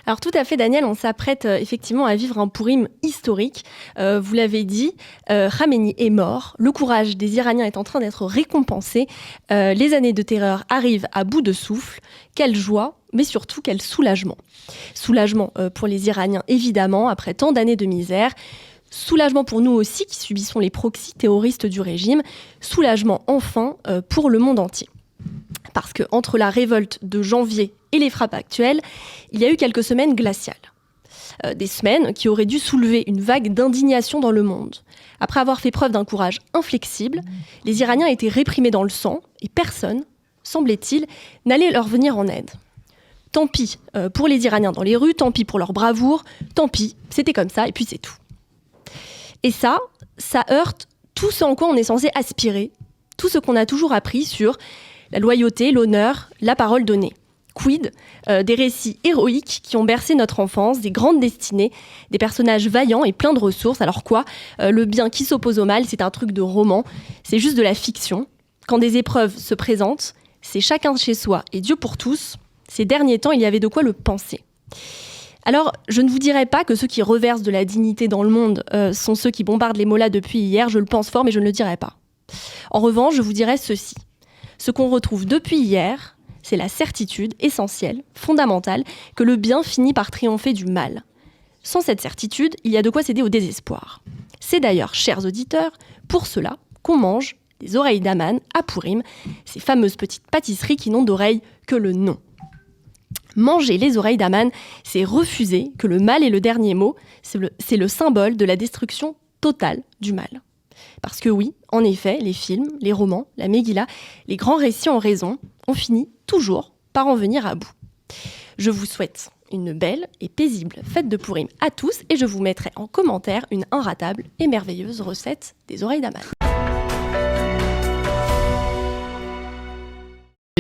Alors tout à fait Daniel, on s'apprête effectivement à vivre un Pourim historique. Vous l'avez dit, Khamenei est mort, le courage des Iraniens est en train d'être récompensé, les années de terreur arrivent à bout de souffle. Quelle joie, mais surtout quel soulagement. Soulagement pour les Iraniens évidemment, après tant d'années de misère. Soulagement pour nous aussi qui subissons les proxys terroristes du régime. Soulagement enfin pour le monde entier. Parce qu'entre la révolte de janvier et les frappes actuelles, il y a eu quelques semaines glaciales. Des semaines qui auraient dû soulever une vague d'indignation dans le monde. Après avoir fait preuve d'un courage inflexible, les Iraniens étaient réprimés dans le sang et personne, semblait-il, n'allait leur venir en aide. Tant pis pour les Iraniens dans les rues, tant pis pour leur bravoure, tant pis, c'était comme ça et puis c'est tout. Et ça heurte tout ce en quoi on est censé aspirer, tout ce qu'on a toujours appris sur la loyauté, l'honneur, la parole donnée. Quid des récits héroïques qui ont bercé notre enfance, des grandes destinées, des personnages vaillants et pleins de ressources. Alors quoi, le bien qui s'oppose au mal, c'est un truc de roman, c'est juste de la fiction. Quand des épreuves se présentent, c'est chacun chez soi et Dieu pour tous. Ces derniers temps, il y avait de quoi le penser. Alors, je ne vous dirai pas que ceux qui reversent de la dignité dans le monde sont ceux qui bombardent les mollahs depuis hier, je le pense fort, mais je ne le dirai pas. En revanche, je vous dirai ceci. Ce qu'on retrouve depuis hier, c'est la certitude essentielle, fondamentale, que le bien finit par triompher du mal. Sans cette certitude, il y a de quoi céder au désespoir. C'est d'ailleurs, chers auditeurs, pour cela qu'on mange les oreilles d'Aman à Pourim, ces fameuses petites pâtisseries qui n'ont d'oreilles que le nom. Manger les oreilles d'Aman, c'est refuser que le mal est le dernier mot, c'est le symbole de la destruction totale du mal. Parce que oui, en effet, les films, les romans, la Megillah, les grands récits en raison, on finit toujours par en venir à bout. Je vous souhaite une belle et paisible fête de Pourim à tous et je vous mettrai en commentaire une inratable et merveilleuse recette des oreilles d'Aman.